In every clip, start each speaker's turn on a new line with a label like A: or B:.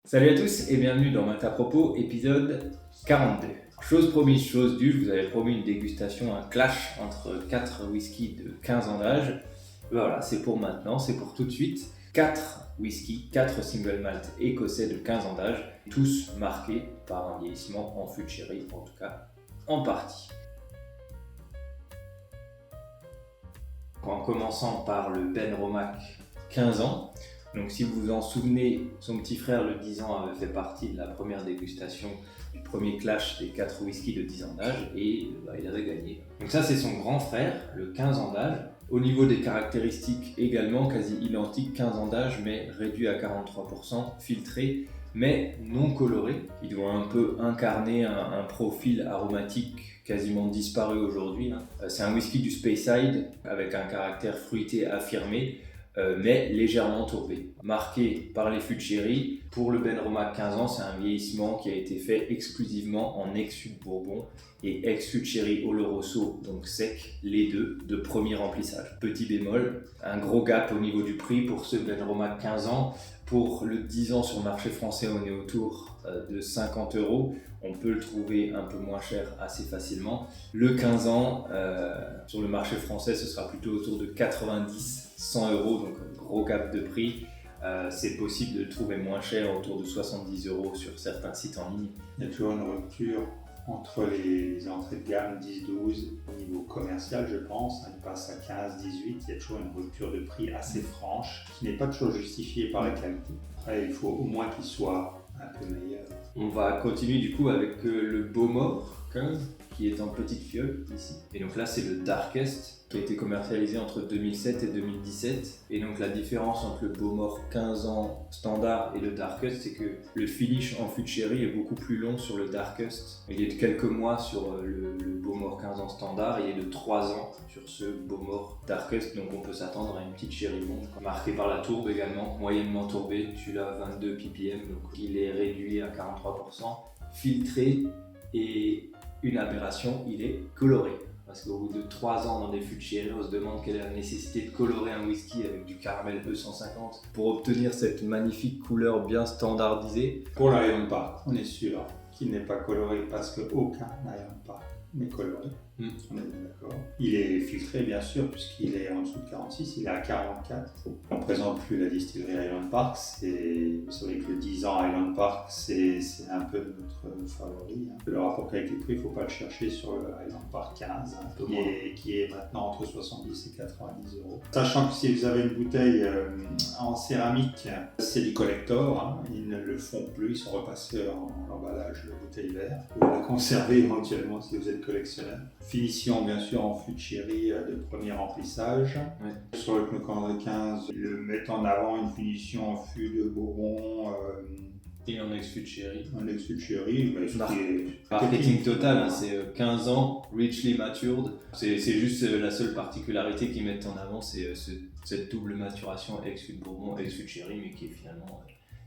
A: Salut à tous et bienvenue dans Malte à propos, épisode 42. Chose promise, chose due, je vous avais promis une dégustation, un clash entre 4 whiskies de 15 ans d'âge. Voilà, c'est pour maintenant, c'est pour tout de suite. 4 whiskies, 4 single malt écossais de 15 ans d'âge, tous marqués par un vieillissement en fût de sherry, en tout cas en partie. En commençant par le Benromach 15 ans. Donc si vous vous en souvenez, son petit frère, le 10 ans, avait fait partie de la première dégustation du premier clash des 4 whiskies de 10 ans d'âge et il avait gagné. Donc ça c'est son grand frère, le 15 ans d'âge. Au niveau des caractéristiques également, quasi identique, 15 ans d'âge mais réduit à 43%, filtré mais non coloré. Il doit un peu incarner un profil aromatique quasiment disparu aujourd'hui. C'est un whisky du Speyside avec un caractère fruité affirmé. Mais légèrement tourbé. Marqué par les fûts de sherry, pour le Benromach 15 ans, c'est un vieillissement qui a été fait exclusivement en ex-fût de Bourbon et ex-fût de sherry Oloroso, donc sec, les deux, de premier remplissage. Petit bémol, un gros gap au niveau du prix pour ce Benromach 15 ans. Pour le 10 ans sur le marché français, on est autour de 50 €. On peut le trouver un peu moins cher assez facilement. Le 15 ans, sur le marché français, ce sera plutôt autour de 90-100 €, donc un gros gap de prix. C'est possible de le trouver moins cher, autour de 70 € sur certains sites en ligne.
B: Il y a toujours une rupture entre les entrées de gamme 10-12 au niveau commercial, je pense. Il passe à 15-18, il y a toujours une rupture de prix assez franche, qui n'est pas toujours justifiée par la qualité. Après, il faut au moins qu'il soit un peu meilleur.
A: On va continuer du coup avec le Bowmore 15, qui est en petite fiole ici. Et donc là, c'est le Darkest, qui a été commercialisé entre 2007 et 2017. Et donc la différence entre le Bowmore 15 ans standard et le Darkest, c'est que le finish en fût de sherry est beaucoup plus long sur le Darkest. Il est de quelques mois sur le Bowmore 15 ans standard, et il est de 3 ans sur ce Bowmore Darkest. Donc on peut s'attendre à une petite sherry longue, marquée par la tourbe également, moyennement tourbée. Celui-là 22 ppm, donc il est réduit à 43%, filtré, et une aberration, il est coloré. Parce qu'au bout de 3 ans dans des fûts de sherry, on se demande quelle est la nécessité de colorer un whisky avec du caramel E150 pour obtenir cette magnifique couleur bien standardisée.
B: Pour l'Highland Park, on est sûr qu'il n'est pas coloré parce qu'aucun Highland Park n'est coloré. On est bien d'accord. Il est filtré bien sûr puisqu'il est en dessous de 46, il est à 44. On ne présente plus la distillerie Highland Park. Vous savez que le 10 ans Highland Park c'est un peu notre favori. Le rapport qualité-prix, il ne faut pas le chercher sur le Highland Park 15 qui est maintenant entre 70 et 90 €. Sachant que si vous avez une bouteille en céramique, c'est du collector. Ils ne le font plus, ils sont repassés en emballage de bouteille verte. Vous la conservez éventuellement si vous êtes collectionneur. Finition bien sûr en fût de sherry de premier remplissage. Ouais. Sur le Clocandre 15, ils mettent en avant une finition en fût de Bourbon.
A: Et en ex-fût de sherry.
B: En ex-fût de sherry,
A: marketing total, c'est 15 ans, richly matured. C'est juste la seule particularité qu'ils mettent en avant, c'est cette double maturation ex-fût de Bourbon, ex-fût de sherry, mais qui est finalement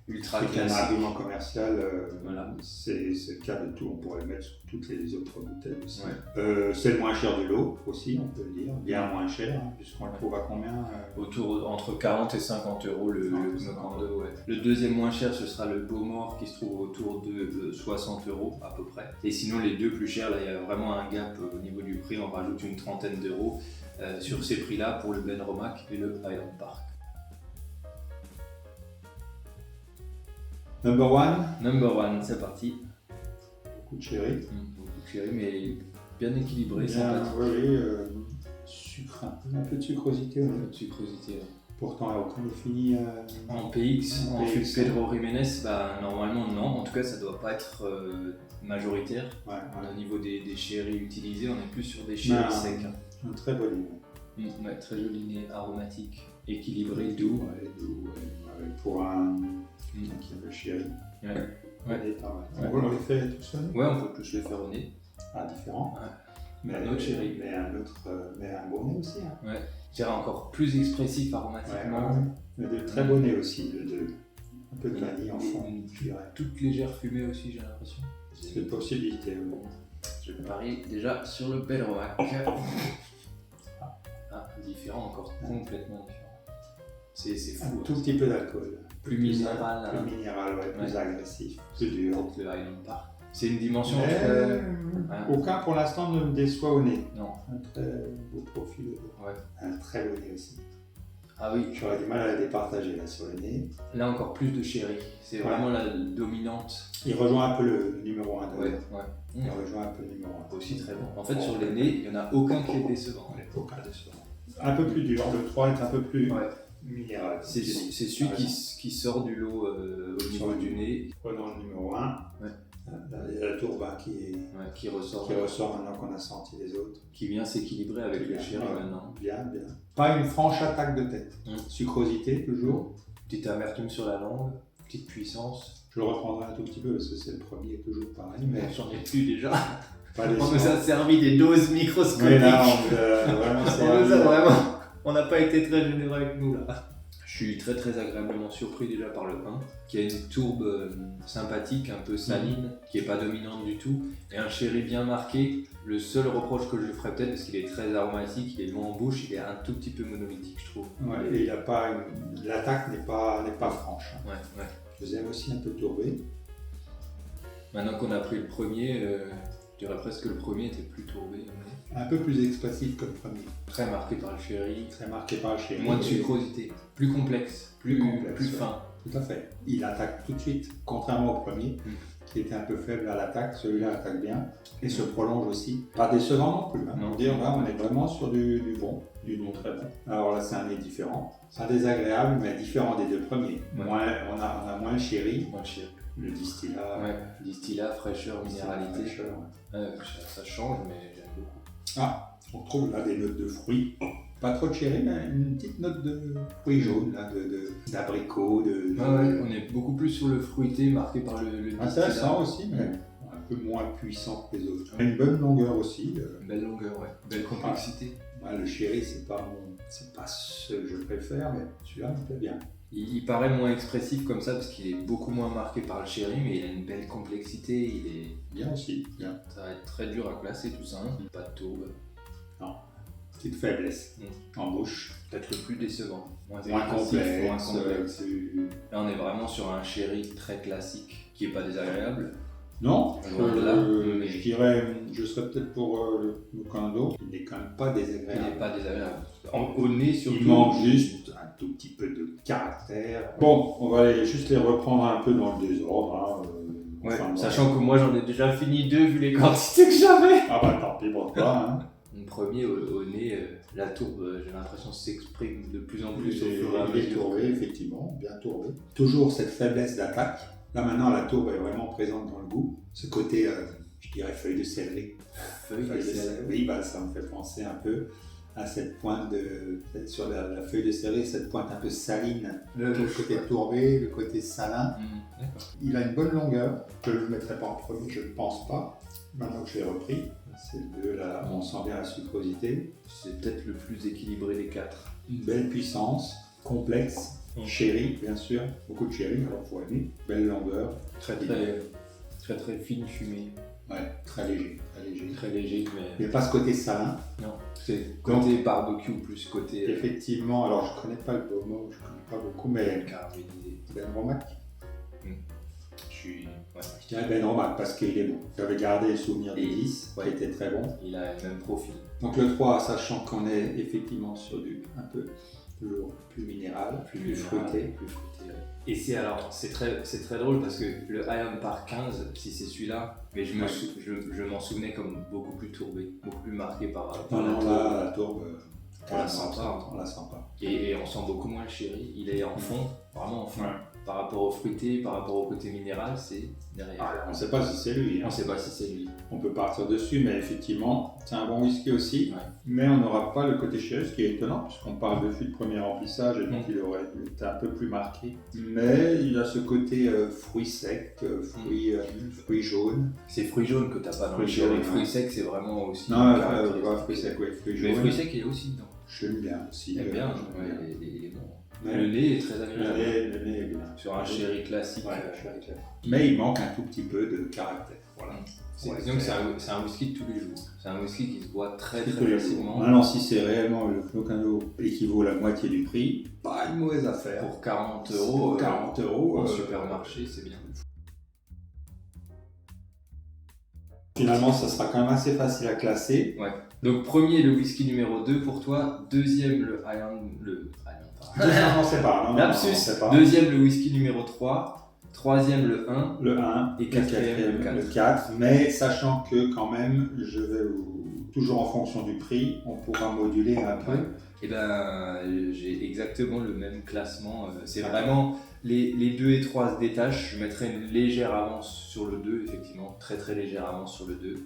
A: ultra classique.
B: C'est un argument commercial,
A: voilà.
B: C'est le cas de tout, on pourrait le mettre sur toutes les autres bouteilles aussi. Ouais. C'est le moins cher de l'eau aussi, on peut le dire, bien moins cher, puisqu'on le trouve à combien
A: Autour entre 40 et 50 € le Clocandre 2. Ouais. Le deuxième moins cher, ce sera le Bowmore qui se trouve autour de 60 € à peu près. Et sinon les deux plus chers, là il y a vraiment un gap au niveau du prix, on rajoute une trentaine d'euros sur ces prix-là pour le Benromach et le Highland Park.
B: Number one,
A: c'est parti.
B: Beaucoup de sherry.
A: Beaucoup de sherry, mais bien équilibré.
B: Bien, oui, sucre, un peu de sucrosité.
A: Un peu de sucrosité. Ouais.
B: Pourtant, quand il est fini
A: en PX, en fût de Pedro Ximénez, normalement non. En tout cas, ça ne doit pas être majoritaire. Ouais. Au niveau des sherry utilisés, on est plus sur des sherry secs.
B: Un très beau nez.
A: Très joli nez aromatique, équilibré, doux.
B: Pour un qui aime le sherry. On peut les faire tout seul.
A: Ouais, on peut tous les faire au nez.
B: Différent.
A: Ouais.
B: Mais un autre sherry. Mais un bon nez aussi.
A: Ouais. Je dirais encore plus expressif aromatiquement.
B: Mais de très beau nez aussi, un peu de vanille en fond.
A: Toute légère fumée aussi, j'ai l'impression.
B: C'est une possibilité.
A: Je parie déjà sur le Benromach. Différent, encore complètement différent. C'est
B: Un
A: fou.
B: tout petit peu d'alcool.
A: Plus minéral.
B: Plus minéral, ouais, plus
A: Ouais.
B: agressif, plus dur.
A: Peut-être le Highland Park. C'est une dimension
B: Mais
A: très...
B: aucun pour l'instant ne me déçoit au nez.
A: Non.
B: Un très beau profil.
A: Ouais.
B: Un très beau nez aussi.
A: Ah oui,
B: J'aurais du mal à la départager là sur le nez.
A: là encore plus de sherry. C'est vraiment la dominante.
B: Il rejoint un peu le numéro 1 de
A: Ouais.
B: Il rejoint un peu le numéro 1.
A: Aussi très bon. En fait, sur les nez, il n'y en a aucun qui est décevant.
B: Aucun décevant. Un peu plus dur, le 3 est un peu plus
A: Ouais.
B: minéral.
A: C'est celui qui sort du lot au niveau du nez,
B: Prenons le numéro 1.
A: Ouais.
B: Il y a la tourbe
A: qui ressort,
B: qui ressort maintenant qu'on a senti les autres.
A: qui vient s'équilibrer avec le sherry maintenant.
B: Bien, bien. Pas une franche attaque de tête. Sucrosité toujours.
A: Petite amertume sur la langue, petite puissance.
B: Je le reprendrai un tout petit peu parce que c'est le premier, toujours pareil. Mais
A: J'en ai plus déjà.
B: pas
A: On nous a servi des doses microscopiques.
B: Mais là, vraiment,
A: On n'a pas été très généreux avec nous là. Je suis très très agréablement surpris déjà par le 1, qui a une tourbe sympathique, un peu saline, qui n'est pas dominante du tout, et un sherry bien marqué. Le seul reproche que je lui ferais peut-être, parce qu'il est très aromatique, il est long en bouche, il est un tout petit peu monolithique je trouve.
B: Ouais, et il y a pas l'attaque n'est pas franche.
A: Ouais.
B: Je les aime aussi un peu tourbés.
A: Maintenant qu'on a pris le premier, je dirais presque que le premier était plus tourbé.
B: Un peu plus expressif que le premier.
A: Très marqué par le sherry,
B: Très marqué par le chéri.
A: moins de sucrosité, plus complexe, plus fin.
B: Tout à fait. Il attaque tout de suite, contrairement au premier, qui était un peu faible à l'attaque. Celui-là attaque bien et se prolonge aussi. Pas décevant non plus.
A: Non.
B: Dire là, on est vraiment sur du bon, très bon. Alors là, c'est un nez différent. C'est un désagréable, mais différent des deux premiers.
A: Ouais.
B: On a moins le chéri,
A: Moins sherry.
B: le distillat.
A: Ouais, distillat, fraîcheur, minéralité.
B: Fraîcheur, ouais.
A: Ça change, mais j'aime beaucoup.
B: Ah, on trouve là des notes de fruits. Pas trop de chéri, mais une petite note de fruits jaunes, là, d'abricot,
A: On est beaucoup plus sur le fruité marqué par le distillat.
B: Intéressant aussi, mais un peu moins puissant que les autres. Une bonne longueur aussi.
A: Belle longueur, ouais. Belle complexité.
B: Le chéri, c'est pas ce que je préfère, mais celui-là me plaît bien.
A: Il paraît moins expressif comme ça parce qu'il est beaucoup moins marqué par le sherry, mais il a une belle complexité. Il est...
B: Bien aussi, bien.
A: Ça va être très dur à classer tout ça. Hein. Pas de tourbe.
B: Non, petite faiblesse en bouche.
A: Peut-être le plus décevant. Moins
B: complexe.
A: Là, on est vraiment sur un sherry très classique qui est pas désagréable.
B: Non,
A: Loin de là, mais-
B: je dirais, je serais peut-être pour le Kando. Il n'est quand même pas
A: Il
B: désagréable.
A: n'est pas désagréable. Au nez, surtout.
B: Il manque juste un tout petit peu de caractère. Bon, on va juste les reprendre un peu dans le désordre.
A: Ouais,
B: Enfin,
A: sachant que moi j'en ai déjà fini 2 vu les quantités que j'avais.
B: Ah bah tant pis pour toi. Hein.
A: Mon premier au nez, la tourbe, j'ai l'impression s'exprime de plus en plus au
B: Il
A: fur et à
B: est
A: mesure.
B: tourbé, effectivement, bien tourbé. Toujours cette faiblesse d'attaque. Là maintenant, la tourbe est vraiment présente dans le goût. Ce côté, je dirais, feuille de céleri.
A: Feuille de céleri.
B: Oui, bah, ça me fait penser un peu à cette pointe sur la feuille de céleri, cette pointe un peu saline. Le côté tourbé, le côté salin.
A: D'accord.
B: Il a une bonne longueur. Je ne le mettrai pas en premier, je ne pense pas. Maintenant que je l'ai repris, c'est là, on sent bien la sucrosité.
A: C'est peut-être le plus équilibré des 4.
B: Une belle puissance, complexe. Chéri, bien sûr, beaucoup de chéri, alors faut aimer. Belle longueur,
A: Très fine fumée.
B: ouais, très léger, très léger.
A: Très léger,
B: Il
A: mais.
B: n'y a pas ce côté salin.
A: Non, c'est côté barbecue plus côté
B: Effectivement, alors je ne connais pas le beau mot, je ne connais pas beaucoup, mais
A: caramélisé.
B: Ben Romac.
A: Je suis. Ouais.
B: Je dirais Ben Romac parce qu'il est bon. J'avais gardé le souvenir des 10,
A: ouais.
B: qui était très bon.
A: Il a le même profil.
B: Donc le 3, sachant qu'on est effectivement sur du un peu toujours plus minéral, plus fruité.
A: Plus fruité, ouais. Et c'est très drôle parce que le Highland Park 15, si c'est celui-là, mais je m'en souvenais comme beaucoup plus tourbé, beaucoup plus marqué par
B: Non,
A: la tourbe.
B: là, la tourbe,
A: On la sent pas.
B: On la sent pas.
A: Et on sent beaucoup moins le chéri, il est en fond, vraiment en fond.
B: Ouais.
A: Par rapport au fruité, par rapport au côté minéral, c'est derrière.
B: Ah, on ne sait pas si c'est lui.
A: On ne sait pas si c'est lui.
B: On peut partir dessus, mais effectivement, c'est un bon whisky aussi.
A: Ouais.
B: Mais on n'aura pas le côté chéri, ce qui est étonnant, puisqu'on parle de fût de premier remplissage, et donc il aurait été un peu plus marqué. Mais il a ce côté fruits secs, fruits jaunes.
A: C'est fruits jaunes que tu n'as pas dans le
B: Fruits
A: chéri.
B: jaunes,
A: Fruits
B: ouais.
A: secs, c'est vraiment aussi.
B: Non,
A: caractéristique.
B: fruits secs, oui, fruits
A: Mais
B: jaunes.
A: fruits secs, il est aussi dedans.
B: J'aime bien aussi.
A: J'aime bien,
B: j'aime bien.
A: il est bon. Le lait est très agréable.
B: Le lait est bien.
A: Sur un sherry classique.
B: Ouais, sherry classique. Mais il manque un tout petit peu de caractère. Voilà.
A: Disons que c'est un whisky de tous les jours. C'est un whisky qui se boit très
B: Tous
A: très
B: les
A: facilement.
B: jours. Maintenant, si c'est réellement le Clocando équivaut à la moitié du prix, pas une mauvaise affaire.
A: Pour 40 euros,
B: 40 euros
A: au supermarché, c'est bien.
B: Finalement, ça sera quand même assez facile à classer.
A: Ouais. Donc premier le whisky numéro 2 pour toi, deuxième le Highland,
B: Non, c'est pas.
A: Lapsus.
B: C'est pas.
A: Deuxième le whisky numéro 3, troisième le 1,
B: Le 1
A: et quatrième
B: le 4. Mais sachant que quand même, toujours en fonction du prix, on pourra moduler un peu.
A: Ouais. Et ben j'ai exactement le même classement. C'est vraiment les 2 et 3 se détachent. Je mettrai une légère avance sur le 2, effectivement, très très légère avance sur le 2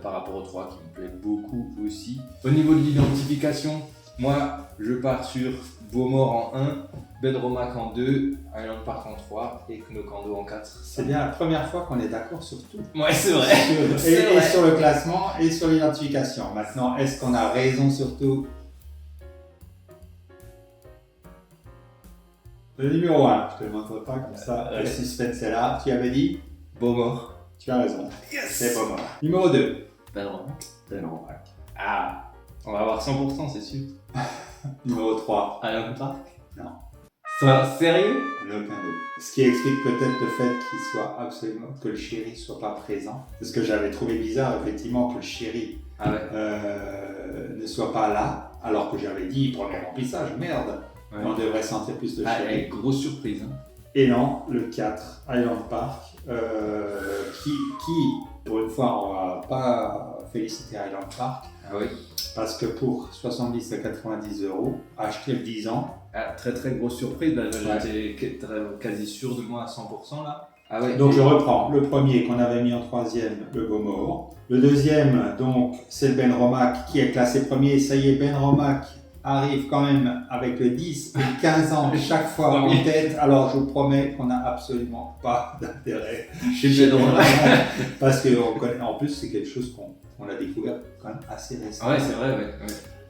A: par rapport au 3 qui me plaît beaucoup aussi. Au niveau de l'identification, moi je pars sur Bowmore en 1, Benromac en 2, Highland Park en 3 et Knocando en 4.
B: C'est bien la première fois qu'on est d'accord sur tout.
A: Ouais, c'est vrai.
B: Et sur le classement et sur l'identification. Maintenant, est-ce qu'on a raison sur tout? Le numéro 1, je te le montre pas comme ça, le suspense est là. Tu avais dit
A: Bowmore.
B: Tu as raison.
A: Yes.
B: C'est Bowmore. Numéro 2.
A: Benromac. Ah, on va avoir 100%, c'est sûr.
B: Numéro 3.
A: Highland Park?
B: Non.
A: Sérieux?
B: Locando. Ce qui explique peut-être le fait que le sherry soit pas présent. Parce que j'avais trouvé bizarre effectivement que le sherry ne soit pas là, alors que j'avais dit premier remplissage, merde. Ouais. On devrait sentir plus de sherry.
A: Grosse surprise. Hein.
B: Et non, le 4, Highland Park, qui, pour une fois, on va pas féliciter Highland Park.
A: Ah oui.
B: Parce que pour 70 à 90 euros, acheter le 10 ans.
A: Ah, très très grosse surprise, là, j'étais quasi sûr de moi à 100% là. Ah ouais.
B: Donc je reprends le premier qu'on avait mis en troisième, le Bowmore. Le deuxième, donc, c'est le Benromac qui est classé premier. Ça y est, Benromac arrive quand même avec le 10 et le 15 ans chaque fois en tête. Alors je vous promets qu'on n'a absolument pas d'intérêt chez Benromac. Parce qu'en plus, c'est quelque chose qu'on a découvert quand même assez récemment.
A: Ouais, c'est vrai, ouais.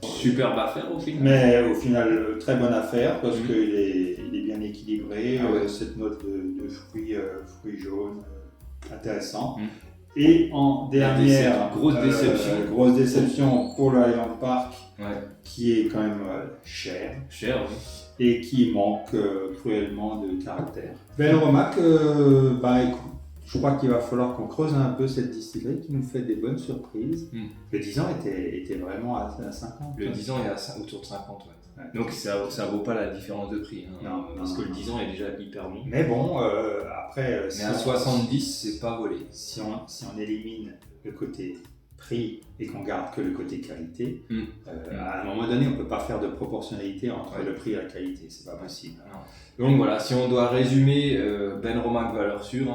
A: Superbe affaire au final.
B: Mais au final, très bonne affaire parce qu'il est bien équilibré. Cette note de fruits jaunes, intéressant. Et en dernière, grosse déception pour le Highland Park, qui est quand même cher.
A: Cher, oui.
B: Et qui manque cruellement de caractère. Benromac, écoute, je crois qu'il va falloir qu'on creuse un peu cette distillerie qui nous fait des bonnes surprises. Le 10 ans était vraiment à 50.
A: Le 10 ans est autour de 50, ouais. Donc ça vaut pas la différence de prix. Hein,
B: non,
A: parce que le 10 ans est déjà hyper bon.
B: Mais bon, après...
A: Mais à 70, c'est pas volé.
B: Si on élimine le côté prix et qu'on garde que le côté qualité, à un moment donné, on ne peut pas faire de proportionnalité entre le prix et la qualité. C'est pas possible.
A: Non. Donc voilà, si on doit résumer, Benromac valeur sûre,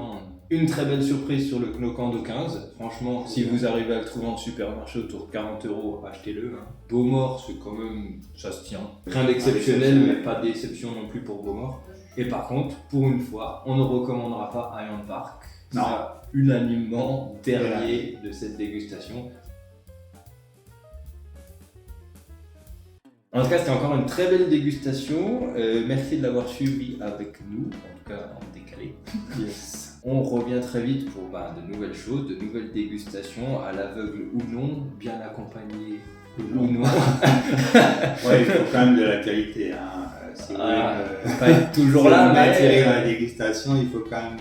A: une très belle surprise sur le Knocando 15. Franchement, si vous arrivez à le trouver en supermarché autour de 40 euros, achetez-le. Bowmore, c'est quand même, ça se tient. Rien d'exceptionnel, mais pas de déception non plus pour Bowmore. Et par contre, pour une fois, on ne recommandera pas Highland Park.
B: Non.
A: Unanimement dernier de cette dégustation. En tout cas, c'était encore une très belle dégustation. Merci de l'avoir suivi avec nous, en tout cas en décalé.
B: Yes.
A: On revient très vite pour de nouvelles choses, de nouvelles dégustations, à l'aveugle ou non, bien accompagné ou non.
B: Il faut quand même de la qualité. Si vous voulez
A: pas être toujours là, mais
B: attirer la dégustation, il faut quand même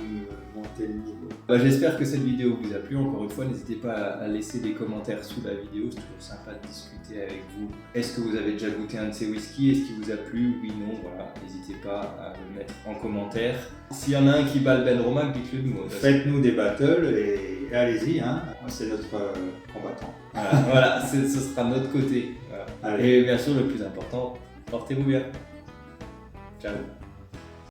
B: monter le niveau.
A: J'espère que cette vidéo vous a plu. Encore une fois, n'hésitez pas à laisser des commentaires sous la vidéo. C'est toujours sympa de discuter avec vous. Est-ce que vous avez déjà goûté un de ces whiskies? Est-ce qu'il vous a plu? Oui, non, voilà. N'hésitez pas à le mettre en commentaire. S'il y en a un qui bat le Benromac, dites-le nous.
B: Faites-nous des battles et allez-y. C'est notre combattant.
A: Voilà, ce sera notre côté. Voilà. Et bien sûr, le plus important, portez-vous bien. Ciao.